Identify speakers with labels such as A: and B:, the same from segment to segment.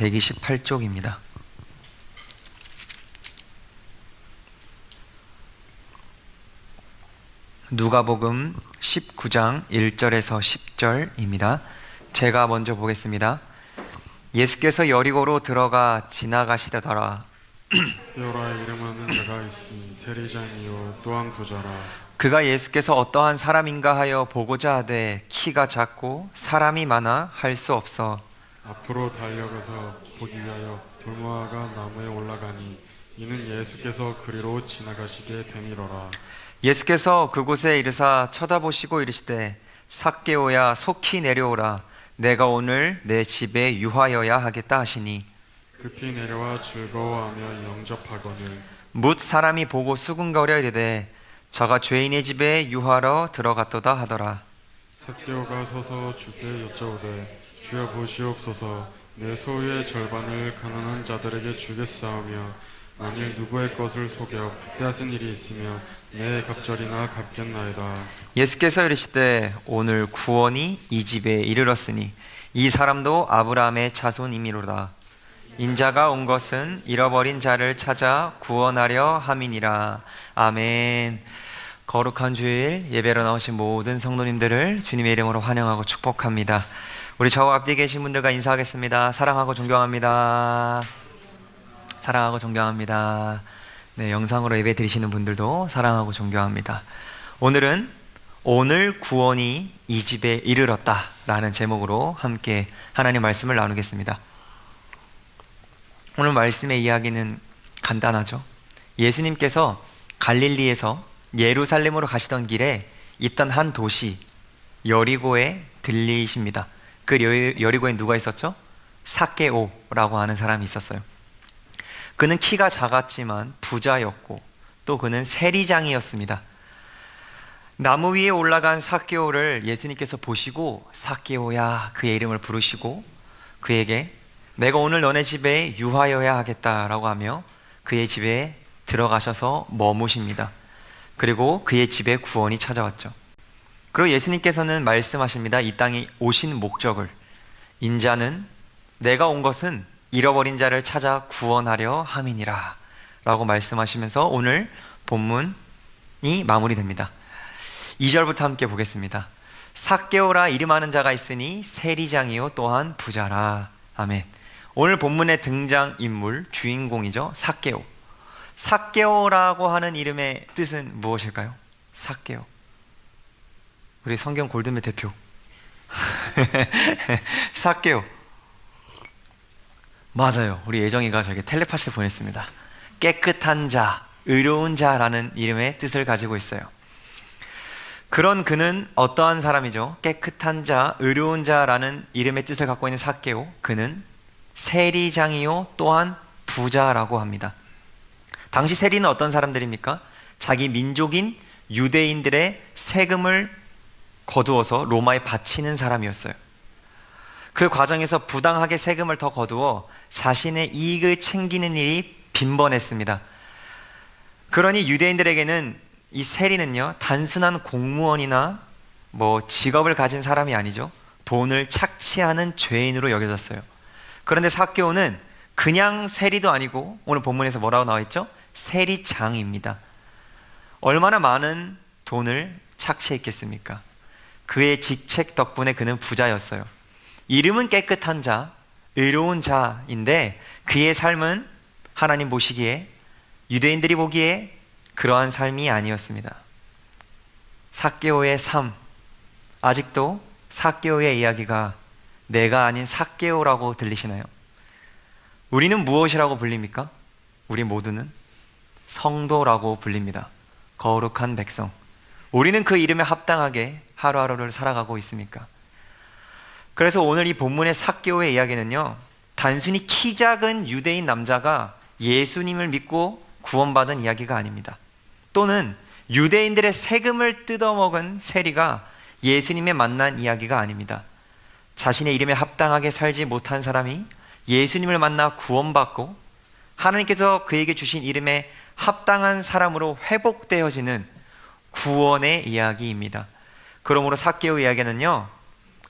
A: 128쪽입니다. 누가복음 19장 1절에서 10절입니다. 제가 먼저 보겠습니다. 예수께서 여리고로 들어가 지나가시더라.
B: 삭개오라 이름하는 자가 있으니 세리장이요 또한 부자라.
A: 그가 예수께서 어떠한 사람인가 하여 보고자 하되 키가 작고 사람이 많아 할 수 없어
B: 앞으로 달려가서 보기 위하여 돌무화가 나무에 올라가니 이는 예수께서 그리로 지나가시게 되미러라.
A: 예수께서 그곳에 이르사 쳐다보시고 이르시되 삭개오야 속히 내려오라 내가 오늘 내 집에 유하여야 하겠다 하시니
B: 급히 내려와 즐거워하며 영접하거늘
A: 뭇 사람이 보고 수군거려 이르되 저가 죄인의 집에 유하러 들어갔도다 하더라.
B: 삭개오가 서서 주께 여쭤오되 주여 보시옵소서 내 소유의 절반을 가난한 자들에게 주겠사오며 만일 누구의 것을 속여 빼앗은 일이 있으며 내 갑절이나 갚겠나이다.
A: 예수께서 이르시되 오늘 구원이 이 집에 이르렀으니 이 사람도 아브라함의 자손이미로다. 인자가 온 것은 잃어버린 자를 찾아 구원하려 함이니라. 아멘. 거룩한 주일 예배로 나오신 모든 성도님들을 주님의 이름으로 환영하고 축복합니다. 우리 저 앞뒤에 계신 분들과 인사하겠습니다. 사랑하고 존경합니다. 사랑하고 존경합니다. 네, 영상으로 예배 드리시는 분들도 사랑하고 존경합니다. 오늘은 오늘 구원이 이 집에 이르렀다 라는 제목으로 함께 하나님 말씀을 나누겠습니다. 오늘 말씀의 이야기는 간단하죠. 예수님께서 갈릴리에서 예루살렘으로 가시던 길에 있던 한 도시 여리고에 들리십니다. 그 여리고에 누가 있었죠? 삭개오라고 하는 사람이 있었어요. 그는 키가 작았지만 부자였고 또 그는 세리장이었습니다. 나무 위에 올라간 삭개오를 예수님께서 보시고 삭개오야 그의 이름을 부르시고 그에게 내가 오늘 너네 집에 유하여야 하겠다라고 하며 그의 집에 들어가셔서 머무십니다. 그리고 그의 집에 구원이 찾아왔죠. 그리고 예수님께서는 말씀하십니다. 이 땅에 오신 목적을 인자는 내가 온 것은 잃어버린 자를 찾아 구원하려 함이니라 라고 말씀하시면서 오늘 본문이 마무리됩니다. 2절부터 함께 보겠습니다. 삭개오라 이름하는 자가 있으니 세리장이요 또한 부자라. 아멘. 오늘 본문의 등장인물 주인공이죠. 삭개오. 삭개오라고 하는 이름의 뜻은 무엇일까요? 삭개오. 우리 성경 골드맨 대표 삭개오. 맞아요. 우리 예정이가 저에게 텔레파시를 보냈습니다. 깨끗한 자, 의로운 자라는 이름의 뜻을 가지고 있어요. 그런 그는 어떠한 사람이죠? 깨끗한 자, 의로운 자라는 이름의 뜻을 갖고 있는 삭개오. 그는 세리장이요 또한 부자라고 합니다. 당시 세리는 어떤 사람들입니까? 자기 민족인 유대인들의 세금을 거두어서 로마에 바치는 사람이었어요. 그 과정에서 부당하게 세금을 더 거두어 자신의 이익을 챙기는 일이 빈번했습니다. 그러니 유대인들에게는 이 세리는요 단순한 공무원이나 직업을 가진 사람이 아니죠. 돈을 착취하는 죄인으로 여겨졌어요. 그런데 삭개오는 그냥 세리도 아니고 오늘 본문에서 뭐라고 나와 있죠? 세리장입니다. 얼마나 많은 돈을 착취했겠습니까? 그의 직책 덕분에 그는 부자였어요. 이름은 깨끗한 자, 의로운 자인데 그의 삶은 하나님 보시기에 유대인들이 보기에 그러한 삶이 아니었습니다. 삭개오의 삶, 아직도 삭개오의 이야기가 내가 아닌 삭개오라고 들리시나요? 우리는 무엇이라고 불립니까? 우리 모두는 성도라고 불립니다. 거룩한 백성. 우리는 그 이름에 합당하게 하루하루를 살아가고 있습니까? 그래서 오늘 이 본문의 삭개오의 이야기는요 단순히 키 작은 유대인 남자가 예수님을 믿고 구원받은 이야기가 아닙니다. 또는 유대인들의 세금을 뜯어먹은 세리가 예수님에 만난 이야기가 아닙니다. 자신의 이름에 합당하게 살지 못한 사람이 예수님을 만나 구원받고 하나님께서 그에게 주신 이름에 합당한 사람으로 회복되어지는 구원의 이야기입니다. 그러므로 삭개오 이야기는요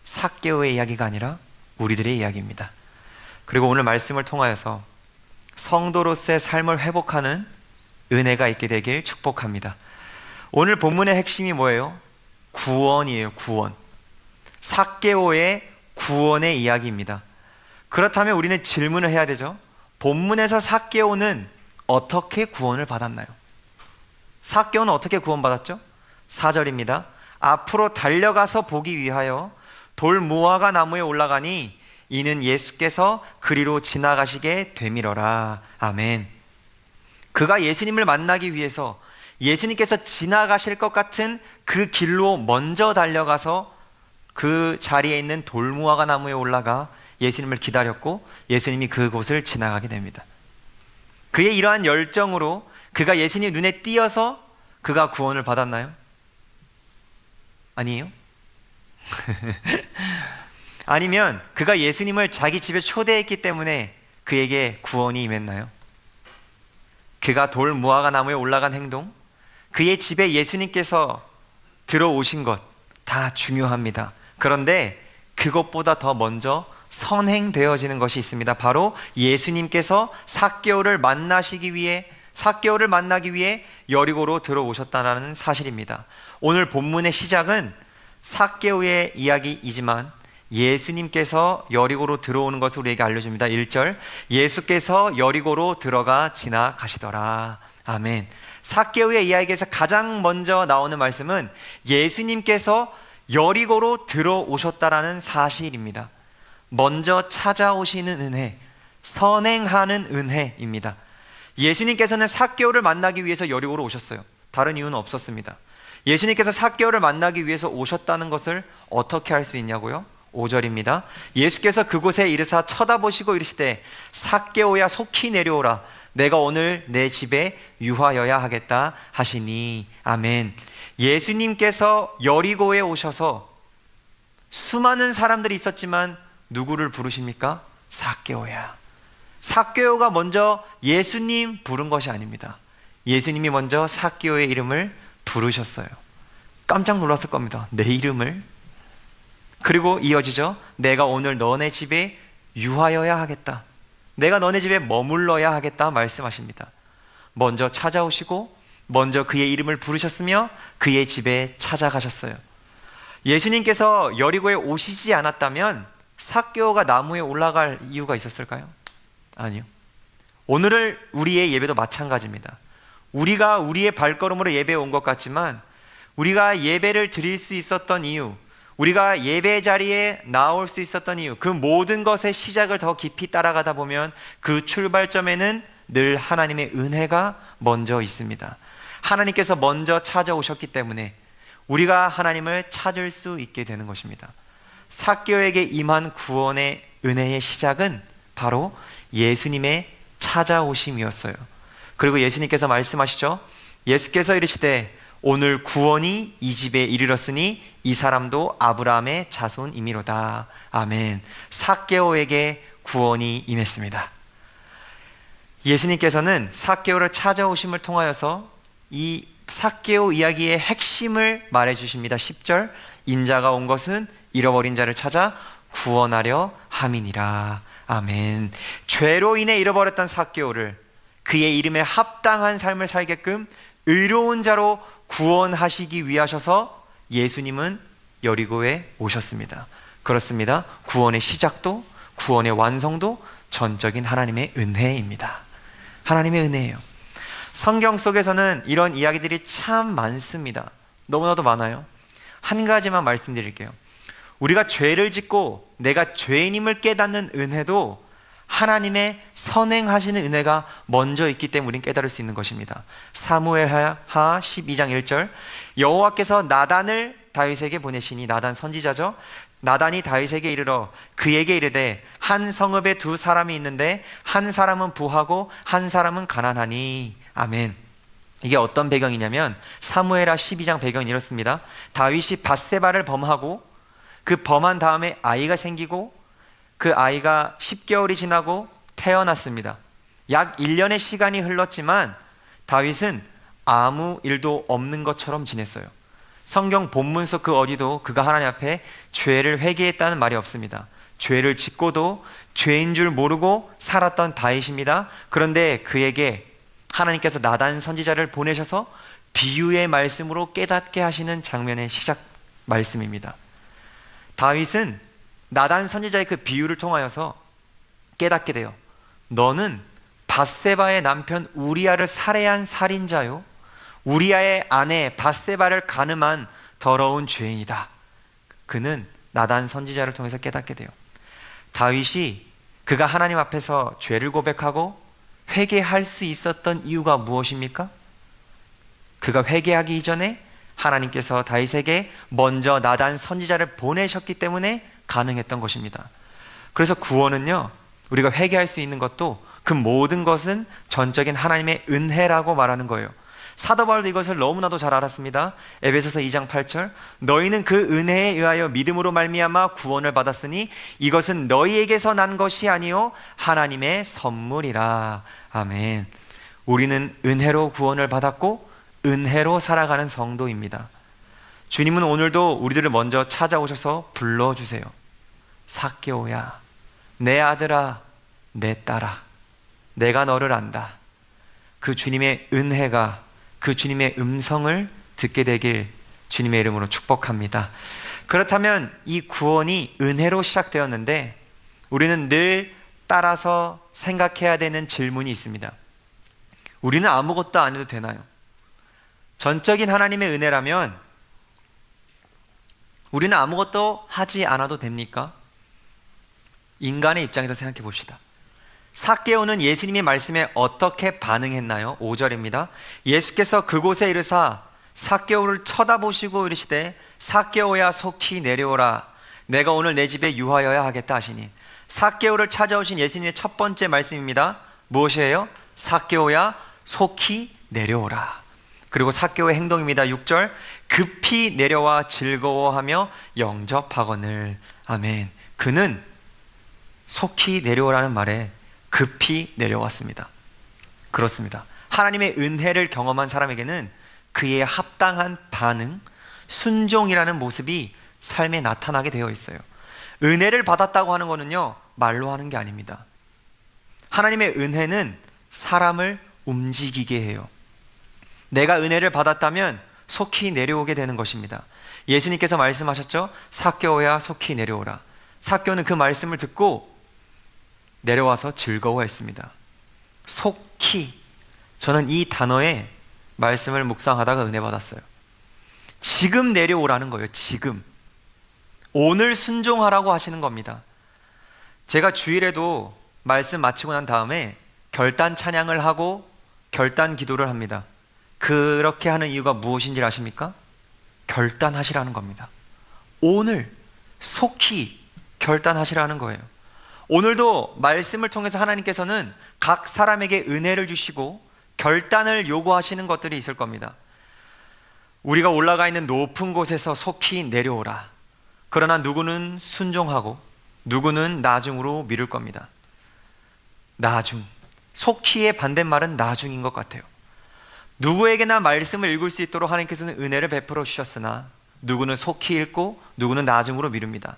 A: 삭개오의 이야기가 아니라 우리들의 이야기입니다. 그리고 오늘 말씀을 통하여서 성도로서의 삶을 회복하는 은혜가 있게 되길 축복합니다. 오늘 본문의 핵심이 뭐예요? 구원이에요. 구원. 삭개오의 구원의 이야기입니다. 그렇다면 우리는 질문을 해야 되죠. 본문에서 삭개오는 어떻게 구원을 받았나요? 삭개오는 어떻게 구원받았죠? 4절입니다. 앞으로 달려가서 보기 위하여 돌 무화과 나무에 올라가니 이는 예수께서 그리로 지나가시게 되밀어라. 아멘. 그가 예수님을 만나기 위해서 예수님께서 지나가실 것 같은 그 길로 먼저 달려가서 그 자리에 있는 돌무화과 나무에 올라가 예수님을 기다렸고 예수님이 그곳을 지나가게 됩니다. 그의 이러한 열정으로 그가 예수님 눈에 띄어서 그가 구원을 받았나요? 아니에요? 아니면 그가 예수님을 자기 집에 초대했기 때문에 그에게 구원이 임했나요? 그가 돌 무화과 나무에 올라간 행동, 그의 집에 예수님께서 들어오신 것 다 중요합니다. 그런데 그것보다 더 먼저 선행되어지는 것이 있습니다. 바로 예수님께서 삭개오를 만나기 위해 여리고로 들어오셨다는 사실입니다. 오늘 본문의 시작은 삭개오의 이야기이지만 예수님께서 여리고로 들어오는 것을 우리에게 알려줍니다. 1절, 예수께서 여리고로 들어가 지나가시더라. 아멘. 삭개오의 이야기에서 가장 먼저 나오는 말씀은 예수님께서 여리고로 들어오셨다라는 사실입니다. 먼저 찾아오시는 은혜, 선행하는 은혜입니다. 예수님께서는 삭개오를 만나기 위해서 여리고로 오셨어요. 다른 이유는 없었습니다. 예수님께서 삭개오를 만나기 위해서 오셨다는 것을 어떻게 알 수 있냐고요? 5절입니다. 예수께서 그곳에 이르사 쳐다보시고 이르시되 삭개오야 속히 내려오라. 내가 오늘 내 집에 유하여야 하겠다 하시니. 아멘. 예수님께서 여리고에 오셔서 수많은 사람들이 있었지만 누구를 부르십니까? 삭개오야. 삭개오가 먼저 예수님 부른 것이 아닙니다. 예수님이 먼저 삭개오의 이름을 부르셨어요. 깜짝 놀랐을 겁니다. 내 이름을? 그리고 이어지죠. 내가 오늘 너네 집에 유하여야 하겠다. 내가 너네 집에 머물러야 하겠다 말씀하십니다. 먼저 찾아오시고 먼저 그의 이름을 부르셨으며 그의 집에 찾아가셨어요. 예수님께서 여리고에 오시지 않았다면 삭개오가 나무에 올라갈 이유가 있었을까요? 아니요. 오늘을 우리의 예배도 마찬가지입니다. 우리가 우리의 발걸음으로 예배에 온 것 같지만 우리가 예배를 드릴 수 있었던 이유, 우리가 예배 자리에 나올 수 있었던 이유, 그 모든 것의 시작을 더 깊이 따라가다 보면 그 출발점에는 늘 하나님의 은혜가 먼저 있습니다. 하나님께서 먼저 찾아오셨기 때문에 우리가 하나님을 찾을 수 있게 되는 것입니다. 삭개오에게 임한 구원의 은혜의 시작은 바로 예수님의 찾아오심이었어요. 그리고 예수님께서 말씀하시죠. 예수께서 이르시되 오늘 구원이 이 집에 이르렀으니 이 사람도 아브라함의 자손이미로다. 아멘. 삭개오에게 구원이 임했습니다. 예수님께서는 삭개오를 찾아오심을 통하여서 이 삭개오 이야기의 핵심을 말해주십니다. 10절, 인자가 온 것은 잃어버린 자를 찾아 구원하려 함이니라. 아멘. 죄로 인해 잃어버렸던 삭개오를 그의 이름에 합당한 삶을 살게끔 의로운 자로 구원하시기 위하셔서 예수님은 여리고에 오셨습니다. 그렇습니다. 구원의 시작도 구원의 완성도 전적인 하나님의 은혜입니다. 하나님의 은혜예요. 성경 속에서는 이런 이야기들이 참 많습니다. 너무나도 많아요. 한 가지만 말씀드릴게요. 우리가 죄를 짓고 내가 죄인임을 깨닫는 은혜도 하나님의 선행하시는 은혜가 먼저 있기 때문에 우리는 깨달을 수 있는 것입니다. 사무엘하 12장 1절, 여호와께서 나단을 다윗에게 보내시니, 나단 선지자죠. 나단이 다윗에게 이르러 그에게 이르되 한 성읍에 두 사람이 있는데 한 사람은 부하고 한 사람은 가난하니. 아멘. 이게 어떤 배경이냐면 사무엘하 12장 배경이 이렇습니다. 다윗이 밧세바를 범하고 그 범한 다음에 아이가 생기고 그 아이가 10개월이 지나고 태어났습니다. 약 1년의 시간이 흘렀지만 다윗은 아무 일도 없는 것처럼 지냈어요. 성경 본문 속 그 어디도 그가 하나님 앞에 죄를 회개했다는 말이 없습니다. 죄를 짓고도 죄인 줄 모르고 살았던 다윗입니다. 그런데 그에게 하나님께서 나단 선지자를 보내셔서 비유의 말씀으로 깨닫게 하시는 장면의 시작 말씀입니다. 다윗은 나단 선지자의 그 비유를 통하여서 깨닫게 돼요. 너는 밧세바의 남편 우리아를 살해한 살인자요, 우리아의 아내 밧세바를 간음한 더러운 죄인이다. 그는 나단 선지자를 통해서 깨닫게 돼요. 다윗이 그가 하나님 앞에서 죄를 고백하고 회개할 수 있었던 이유가 무엇입니까? 그가 회개하기 이전에 하나님께서 다윗에게 먼저 나단 선지자를 보내셨기 때문에 가능했던 것입니다. 그래서 구원은요, 우리가 회개할 수 있는 것도 그 모든 것은 전적인 하나님의 은혜라고 말하는 거예요. 사도 바울도 이것을 너무나도 잘 알았습니다. 에베소서 2장 8절, 너희는 그 은혜에 의하여 믿음으로 말미암아 구원을 받았으니 이것은 너희에게서 난 것이 아니요 하나님의 선물이라. 아멘. 우리는 은혜로 구원을 받았고 은혜로 살아가는 성도입니다. 주님은 오늘도 우리들을 먼저 찾아오셔서 불러주세요. 삭개오야, 내 아들아, 내 딸아, 내가 너를 안다. 그 주님의 은혜가, 그 주님의 음성을 듣게 되길 주님의 이름으로 축복합니다. 그렇다면 이 구원이 은혜로 시작되었는데 우리는 늘 따라서 생각해야 되는 질문이 있습니다. 우리는 아무것도 안 해도 되나요? 전적인 하나님의 은혜라면 우리는 아무것도 하지 않아도 됩니까? 인간의 입장에서 생각해 봅시다. 삭개오는 예수님의 말씀에 어떻게 반응했나요? 5절입니다. 예수께서 그곳에 이르사 삭개오를 쳐다보시고 이르시되 삭개오야 속히 내려오라. 내가 오늘 내 집에 유하여야 하겠다 하시니. 삭개오를 찾아오신 예수님의 첫 번째 말씀입니다. 무엇이에요? 삭개오야 속히 내려오라. 그리고 삭개오의 행동입니다. 6절, 급히 내려와 즐거워하며 영접하거늘. 아멘. 그는 속히 내려오라는 말에 급히 내려왔습니다. 그렇습니다. 하나님의 은혜를 경험한 사람에게는 그에 합당한 반응, 순종이라는 모습이 삶에 나타나게 되어 있어요. 은혜를 받았다고 하는 것은요, 말로 하는 게 아닙니다. 하나님의 은혜는 사람을 움직이게 해요. 내가 은혜를 받았다면 속히 내려오게 되는 것입니다. 예수님께서 말씀하셨죠? 삭개오야 속히 내려오라. 삭개오는 그 말씀을 듣고 내려와서 즐거워했습니다. 속히. 저는 이 단어의 말씀을 묵상하다가 은혜 받았어요. 지금 내려오라는 거예요. 지금. 오늘 순종하라고 하시는 겁니다. 제가 주일에도 말씀 마치고 난 다음에 결단 찬양을 하고 결단 기도를 합니다. 그렇게 하는 이유가 무엇인지 아십니까? 결단하시라는 겁니다. 오늘 속히 결단하시라는 거예요. 오늘도 말씀을 통해서 하나님께서는 각 사람에게 은혜를 주시고 결단을 요구하시는 것들이 있을 겁니다. 우리가 올라가 있는 높은 곳에서 속히 내려오라. 그러나 누구는 순종하고 누구는 나중으로 미룰 겁니다. 나중. 속히의 반대말은 나중인 것 같아요. 누구에게나 말씀을 읽을 수 있도록 하나님께서는 은혜를 베풀어 주셨으나 누구는 속히 읽고 누구는 나중으로 미룹니다.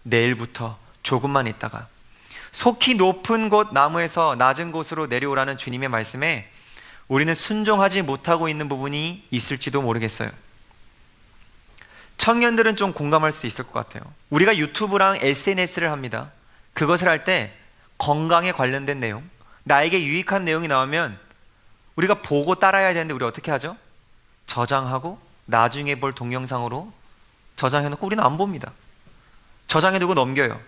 A: 내일부터 조금만 있다가. 속히 높은 곳 나무에서 낮은 곳으로 내려오라는 주님의 말씀에 우리는 순종하지 못하고 있는 부분이 있을지도 모르겠어요. 청년들은 좀 공감할 수 있을 것 같아요. 우리가 유튜브랑 SNS를 합니다. 그것을 할 때 건강에 관련된 내용, 나에게 유익한 내용이 나오면 우리가 보고 따라야 되는데 우리 어떻게 하죠? 저장하고 나중에 볼 동영상으로 저장해놓고 우리는 안 봅니다. 저장해두고 넘겨요.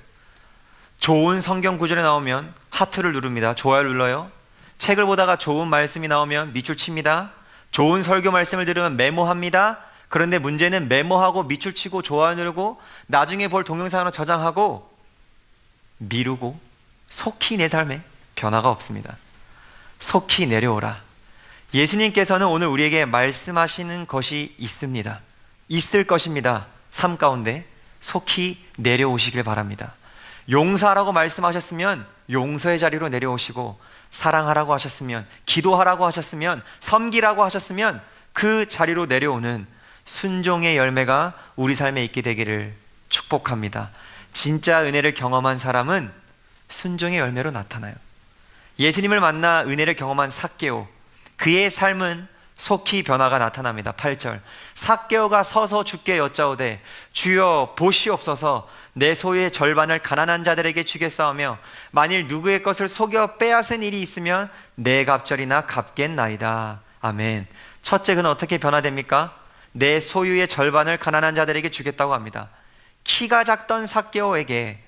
A: 좋은 성경 구절이 나오면 하트를 누릅니다. 좋아요를 눌러요. 책을 보다가 좋은 말씀이 나오면 밑줄 칩니다. 좋은 설교 말씀을 들으면 메모합니다. 그런데 문제는 메모하고 밑줄 치고 좋아요 누르고 나중에 볼 동영상으로 저장하고 미루고 속히 내 삶에 변화가 없습니다. 속히 내려오라. 예수님께서는 오늘 우리에게 말씀하시는 것이 있습니다. 있을 것입니다. 삶 가운데 속히 내려오시길 바랍니다. 용서하라고 말씀하셨으면 용서의 자리로 내려오시고, 사랑하라고 하셨으면, 기도하라고 하셨으면, 섬기라고 하셨으면 그 자리로 내려오는 순종의 열매가 우리 삶에 있게 되기를 축복합니다. 진짜 은혜를 경험한 사람은 순종의 열매로 나타나요. 예수님을 만나 은혜를 경험한 삭개오, 그의 삶은 속히 변화가 나타납니다. 8절, 삭개오가 서서 주께 여짜오되 주여 보시옵소서, 내 소유의 절반을 가난한 자들에게 주겠사오며 만일 누구의 것을 속여 빼앗은 일이 있으면 내 갑절이나 갚겠나이다. 아멘. 첫째, 그는 어떻게 변화됩니까? 내 소유의 절반을 가난한 자들에게 주겠다고 합니다. 키가 작던 삭개오에게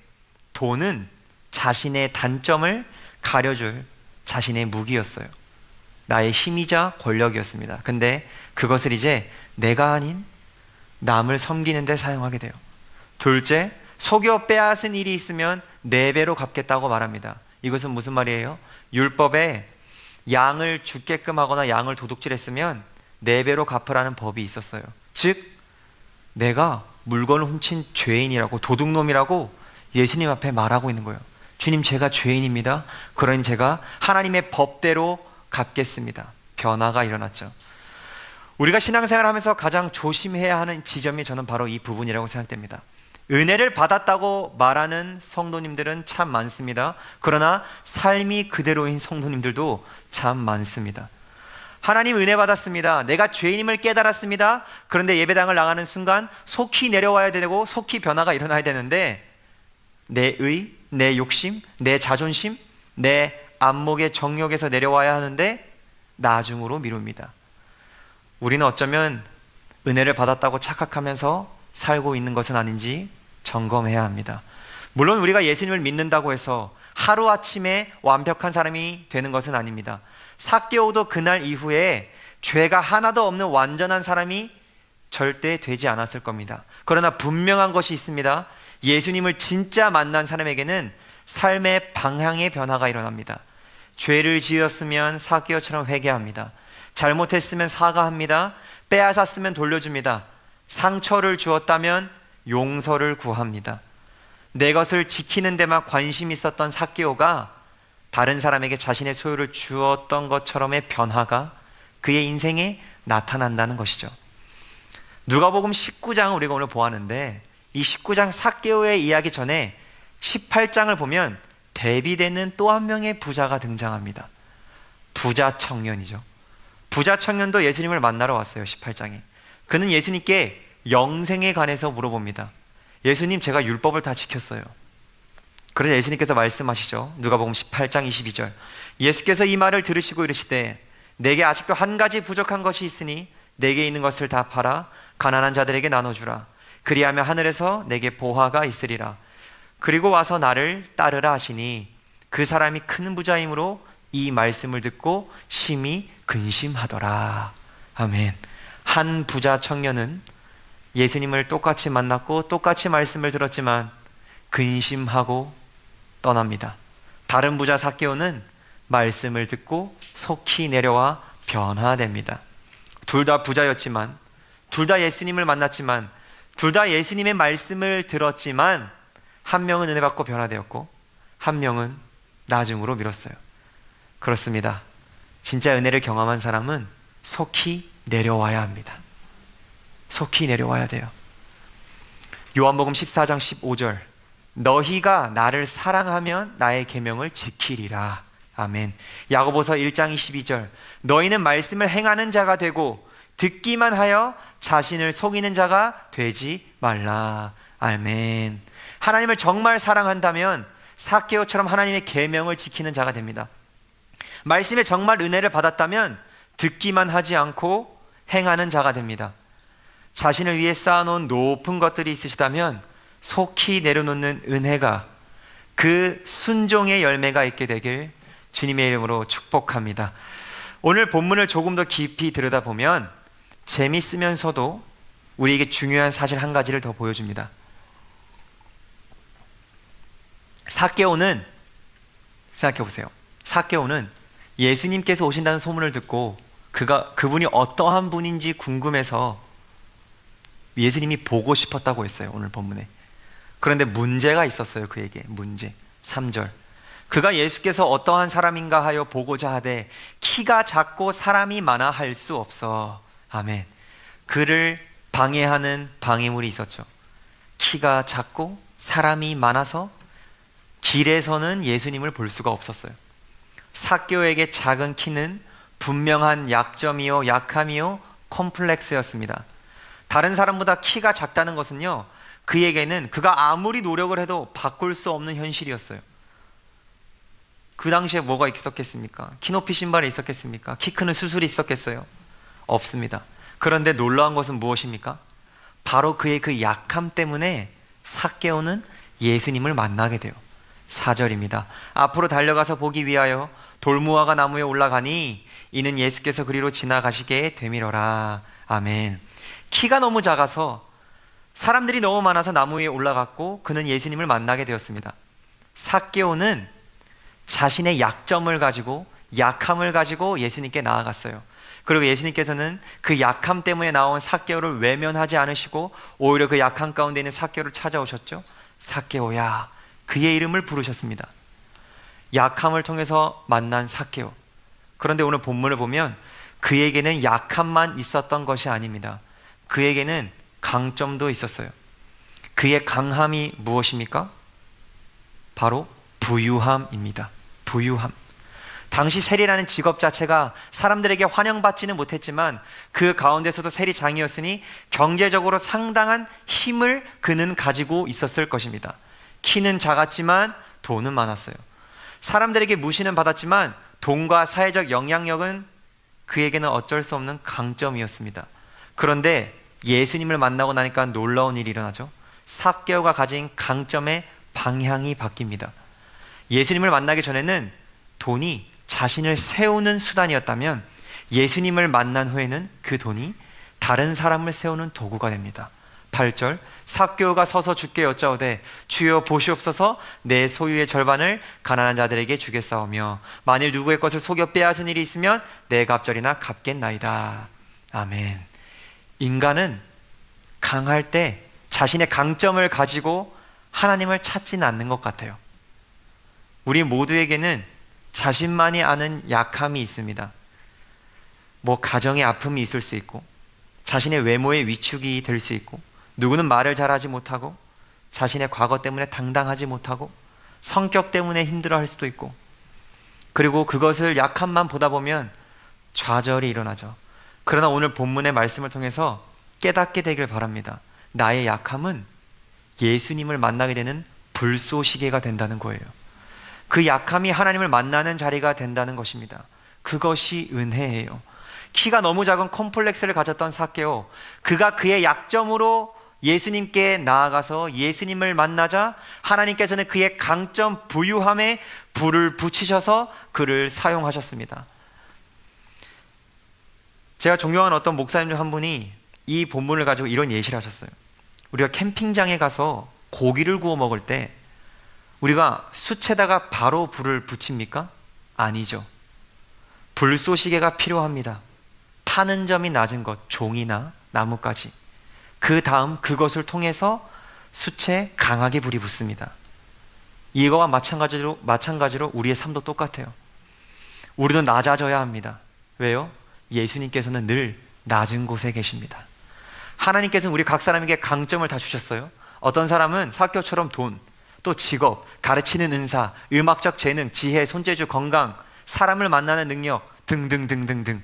A: 돈은 자신의 단점을 가려줄 자신의 무기였어요. 나의 힘이자 권력이었습니다. 근데 그것을 이제 내가 아닌 남을 섬기는 데 사용하게 돼요. 둘째, 속여 빼앗은 일이 있으면 4배로 갚겠다고 말합니다. 이것은 무슨 말이에요? 율법에 양을 죽게끔 하거나 양을 도둑질했으면 4배로 갚으라는 법이 있었어요. 즉 내가 물건을 훔친 죄인이라고, 도둑놈이라고 예수님 앞에 말하고 있는 거예요. 주님, 제가 죄인입니다. 그러니 제가 하나님의 법대로 갚겠습니다. 변화가 일어났죠. 우리가 신앙생활을 하면서 가장 조심해야 하는 지점이 저는 바로 이 부분이라고 생각됩니다. 은혜를 받았다고 말하는 성도님들은 참 많습니다. 그러나 삶이 그대로인 성도님들도 참 많습니다. 하나님 은혜 받았습니다. 내가 죄인임을 깨달았습니다. 그런데 예배당을 나가는 순간 속히 내려와야 되고 속히 변화가 일어나야 되는데 내 의, 내 욕심, 내 자존심, 내 안목의 정욕에서 내려와야 하는데 나중으로 미룹니다. 우리는 어쩌면 은혜를 받았다고 착각하면서 살고 있는 것은 아닌지 점검해야 합니다. 물론 우리가 예수님을 믿는다고 해서 하루아침에 완벽한 사람이 되는 것은 아닙니다. 삭개오도 그날 이후에 죄가 하나도 없는 완전한 사람이 절대 되지 않았을 겁니다. 그러나 분명한 것이 있습니다. 예수님을 진짜 만난 사람에게는 삶의 방향의 변화가 일어납니다. 죄를 지었으면 삭개오처럼 회개합니다. 잘못했으면 사과합니다. 빼앗았으면 돌려줍니다. 상처를 주었다면 용서를 구합니다. 내 것을 지키는 데만 관심이 있었던 삭개오가 다른 사람에게 자신의 소유를 주었던 것처럼의 변화가 그의 인생에 나타난다는 것이죠. 누가복음 19장을 우리가 오늘 보았는데 이 19장 삭개오의 이야기 전에 18장을 보면 대비되는 또 한 명의 부자가 등장합니다. 부자 청년이죠. 부자 청년도 예수님을 만나러 왔어요. 18장에 그는 예수님께 영생에 관해서 물어봅니다. 예수님, 제가 율법을 다 지켰어요. 그래서 예수님께서 말씀하시죠. 누가복음 18장 22절, 예수께서 이 말을 들으시고 이르시되 내게 아직도 한 가지 부족한 것이 있으니 내게 있는 것을 다 팔아 가난한 자들에게 나눠주라. 그리하면 하늘에서 내게 보화가 있으리라. 그리고 와서 나를 따르라 하시니 그 사람이 큰 부자이므로 이 말씀을 듣고 심히 근심하더라. 아멘. 한 부자 청년은 예수님을 똑같이 만났고 똑같이 말씀을 들었지만 근심하고 떠납니다. 다른 부자 삭개오는 말씀을 듣고 속히 내려와 변화됩니다. 둘 다 부자였지만, 둘 다 예수님을 만났지만, 둘 다 예수님의 말씀을 들었지만 한 명은 은혜 받고 변화되었고 한 명은 나중으로 미뤘어요. 그렇습니다. 진짜 은혜를 경험한 사람은 속히 내려와야 합니다. 속히 내려와야 돼요. 요한복음 14장 15절, 너희가 나를 사랑하면 나의 계명을 지키리라. 아멘. 야고보서 1장 22절, 너희는 말씀을 행하는 자가 되고 듣기만 하여 자신을 속이는 자가 되지 말라. 아멘. 하나님을 정말 사랑한다면 삭개오처럼 하나님의 계명을 지키는 자가 됩니다. 말씀에 정말 은혜를 받았다면 듣기만 하지 않고 행하는 자가 됩니다. 자신을 위해 쌓아놓은 높은 것들이 있으시다면 속히 내려놓는 은혜가, 그 순종의 열매가 있게 되길 주님의 이름으로 축복합니다. 오늘 본문을 조금 더 깊이 들여다보면 재밌으면서도 우리에게 중요한 사실 한 가지를 더 보여줍니다. 삭개오는, 생각해보세요. 삭개오는 예수님께서 오신다는 소문을 듣고 그분이 어떠한 분인지 궁금해서 예수님이 보고 싶었다고 했어요. 오늘 본문에. 그런데 문제가 있었어요. 그에게 문제. 3절, 그가 예수께서 어떠한 사람인가 하여 보고자 하되 키가 작고 사람이 많아 할 수 없어. 아멘. 그를 방해하는 방해물이 있었죠. 키가 작고 사람이 많아서 길에서는 예수님을 볼 수가 없었어요. 삭개오에게 작은 키는 분명한 약점이요, 약함이요, 컴플렉스였습니다. 다른 사람보다 키가 작다는 것은요, 그에게는 그가 아무리 노력을 해도 바꿀 수 없는 현실이었어요. 그 당시에 뭐가 있었겠습니까? 키높이 신발이 있었겠습니까? 키 크는 수술이 있었겠어요? 없습니다. 그런데 놀라운 것은 무엇입니까? 바로 그의 그 약함 때문에 삭개오는 예수님을 만나게 돼요. 4절입니다. 앞으로 달려가서 보기 위하여 돌무화과 나무에 올라가니 이는 예수께서 그리로 지나가시게 되밀어라. 아멘. 키가 너무 작아서 사람들이 너무 많아서 나무 위에 올라갔고 그는 예수님을 만나게 되었습니다. 삭개오는 자신의 약점을 가지고, 약함을 가지고 예수님께 나아갔어요. 그리고 예수님께서는 그 약함 때문에 나온 삭개오를 외면하지 않으시고 오히려 그 약함 가운데 있는 삭개오를 찾아오셨죠. 삭개오야, 그의 이름을 부르셨습니다. 약함을 통해서 만난 삭개오. 그런데 오늘 본문을 보면 그에게는 약함만 있었던 것이 아닙니다. 그에게는 강점도 있었어요. 그의 강함이 무엇입니까? 바로 부유함입니다. 부유함. 당시 세리라는 직업 자체가 사람들에게 환영받지는 못했지만 그 가운데서도 세리장이었으니 경제적으로 상당한 힘을 그는 가지고 있었을 것입니다. 키는 작았지만 돈은 많았어요. 사람들에게 무시는 받았지만 돈과 사회적 영향력은 그에게는 어쩔 수 없는 강점이었습니다. 그런데 예수님을 만나고 나니까 놀라운 일이 일어나죠. 삭개오가 가진 강점의 방향이 바뀝니다. 예수님을 만나기 전에는 돈이 자신을 세우는 수단이었다면 예수님을 만난 후에는 그 돈이 다른 사람을 세우는 도구가 됩니다. 8절, 삭개오가 서서 주께 여짜오되 주여 보시옵소서, 내 소유의 절반을 가난한 자들에게 주겠사오며 만일 누구의 것을 속여 빼앗은 일이 있으면 내 갑절이나 갚겠나이다. 아멘. 인간은 강할 때 자신의 강점을 가지고 하나님을 찾지는 않는 것 같아요. 우리 모두에게는 자신만이 아는 약함이 있습니다. 뭐 가정의 아픔이 있을 수 있고, 자신의 외모의 위축이 될 수 있고, 누구는 말을 잘하지 못하고, 자신의 과거 때문에 당당하지 못하고, 성격 때문에 힘들어할 수도 있고, 그리고 그것을 약함만 보다 보면 좌절이 일어나죠. 그러나 오늘 본문의 말씀을 통해서 깨닫게 되길 바랍니다. 나의 약함은 예수님을 만나게 되는 불쏘시개가 된다는 거예요. 그 약함이 하나님을 만나는 자리가 된다는 것입니다. 그것이 은혜예요. 키가 너무 작은 컴플렉스를 가졌던 삭개오, 그가 그의 약점으로 예수님께 나아가서 예수님을 만나자 하나님께서는 그의 강점 부유함에 불을 붙이셔서 그를 사용하셨습니다. 제가 존경하는 어떤 목사님 중 한 분이 이 본문을 가지고 이런 예시를 하셨어요. 우리가 캠핑장에 가서 고기를 구워 먹을 때 우리가 숯에다가 바로 불을 붙입니까? 아니죠. 불쏘시개가 필요합니다. 타는 점이 낮은 것, 종이나 나뭇가지. 그 다음 그것을 통해서 숯에 강하게 불이 붙습니다. 이거와 마찬가지로 우리의 삶도 똑같아요. 우리도 낮아져야 합니다. 왜요? 예수님께서는 늘 낮은 곳에 계십니다. 하나님께서는 우리 각 사람에게 강점을 다 주셨어요. 어떤 사람은 삭개오처럼 돈, 또 직업, 가르치는 은사, 음악적 재능, 지혜, 손재주, 건강, 사람을 만나는 능력 등등등등등.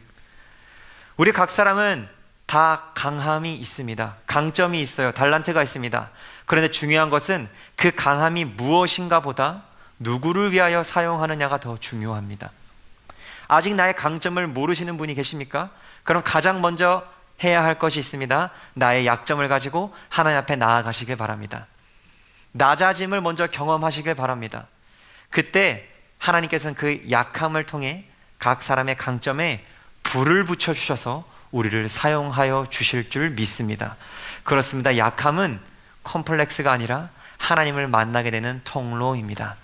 A: 우리 각 사람은 다 강함이 있습니다. 강점이 있어요. 달란트가 있습니다. 그런데 중요한 것은 그 강함이 무엇인가 보다 누구를 위하여 사용하느냐가 더 중요합니다. 아직 나의 강점을 모르시는 분이 계십니까? 그럼 가장 먼저 해야 할 것이 있습니다. 나의 약점을 가지고 하나님 앞에 나아가시길 바랍니다. 낮아짐을 먼저 경험하시길 바랍니다. 그때 하나님께서는 그 약함을 통해 각 사람의 강점에 불을 붙여주셔서 우리를 사용하여 주실 줄 믿습니다. 그렇습니다. 약함은 컴플렉스가 아니라 하나님을 만나게 되는 통로입니다.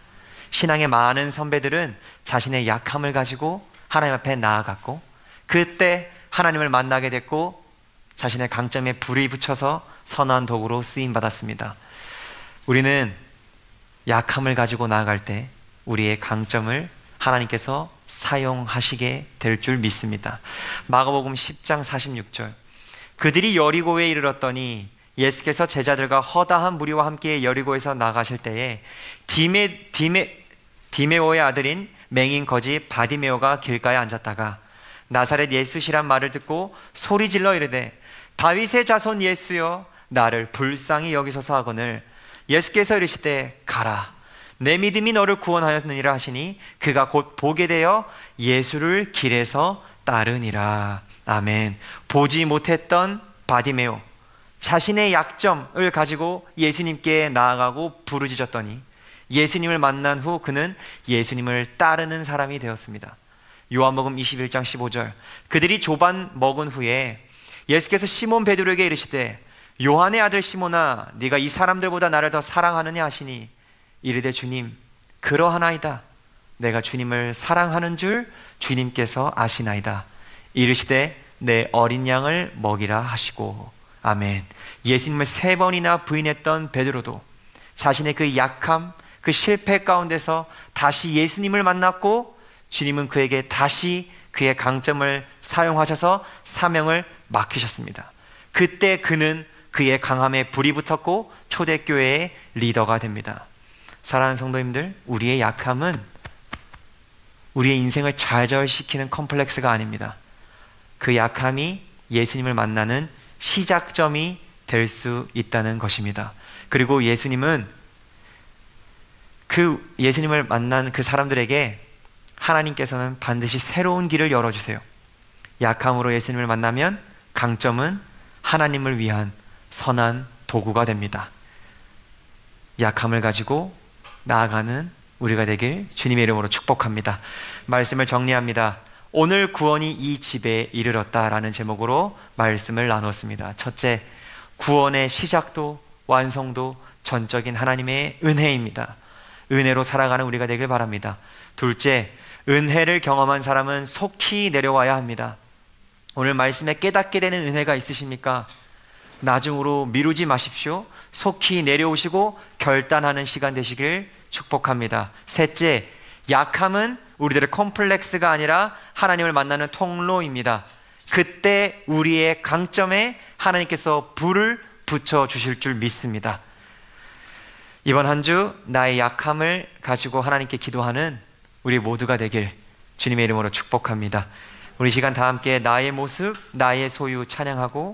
A: 신앙의 많은 선배들은 자신의 약함을 가지고 하나님 앞에 나아갔고 그때 하나님을 만나게 됐고 자신의 강점에 불이 붙여서 선한 도구로 쓰임받았습니다. 우리는 약함을 가지고 나아갈 때 우리의 강점을 하나님께서 사용하시게 될 줄 믿습니다. 마가복음 10장 46절, 그들이 여리고에 이르렀더니 예수께서 제자들과 허다한 무리와 함께 여리고에서 나가실 때에 디메오의 아들인 맹인 거지 바디메오가 길가에 앉았다가 나사렛 예수시란 말을 듣고 소리질러 이르되 다윗의 자손 예수여 나를 불쌍히 여기소서 하거늘 예수께서 이르시되 가라 내 믿음이 너를 구원하였느니라 하시니 그가 곧 보게 되어 예수를 길에서 따르니라. 아멘. 보지 못했던 바디메오, 자신의 약점을 가지고 예수님께 나아가고 부르짖었더니 예수님을 만난 후 그는 예수님을 따르는 사람이 되었습니다. 요한복음 21장 15절, 그들이 조반 먹은 후에 예수께서 시몬 베드로에게 이르시되 요한의 아들 시몬아 네가 이 사람들보다 나를 더 사랑하느냐 하시니 이르되 주님 그러하나이다. 내가 주님을 사랑하는 줄 주님께서 아시나이다. 이르시되 내 어린 양을 먹이라 하시고. 아멘. 예수님을 3번이나 부인했던 베드로도 자신의 그 약함, 그 실패 가운데서 다시 예수님을 만났고 주님은 그에게 다시 그의 강점을 사용하셔서 사명을 맡기셨습니다. 그때 그는 그의 강함에 불이 붙었고 초대교회의 리더가 됩니다. 사랑하는 성도님들, 우리의 약함은 우리의 인생을 좌절시키는 컴플렉스가 아닙니다. 그 약함이 예수님을 만나는 시작점이 될 수 있다는 것입니다. 그리고 예수님은 그 예수님을 만난 그 사람들에게 하나님께서는 반드시 새로운 길을 열어주세요. 약함으로 예수님을 만나면 강점은 하나님을 위한 선한 도구가 됩니다. 약함을 가지고 나아가는 우리가 되길 주님의 이름으로 축복합니다. 말씀을 정리합니다. 오늘 구원이 이 집에 이르렀다라는 제목으로 말씀을 나눴습니다. 첫째, 구원의 시작도 완성도 전적인 하나님의 은혜입니다. 은혜로 살아가는 우리가 되길 바랍니다. 둘째, 은혜를 경험한 사람은 속히 내려와야 합니다. 오늘 말씀에 깨닫게 되는 은혜가 있으십니까? 나중으로 미루지 마십시오. 속히 내려오시고 결단하는 시간 되시길 축복합니다. 셋째, 약함은 우리들의 컴플렉스가 아니라 하나님을 만나는 통로입니다. 그때 우리의 강점에 하나님께서 불을 붙여주실 줄 믿습니다. 이번 한 주 나의 약함을 가지고 하나님께 기도하는 우리 모두가 되길 주님의 이름으로 축복합니다. 우리 시간 다 함께 나의 모습, 나의 소유 찬양하고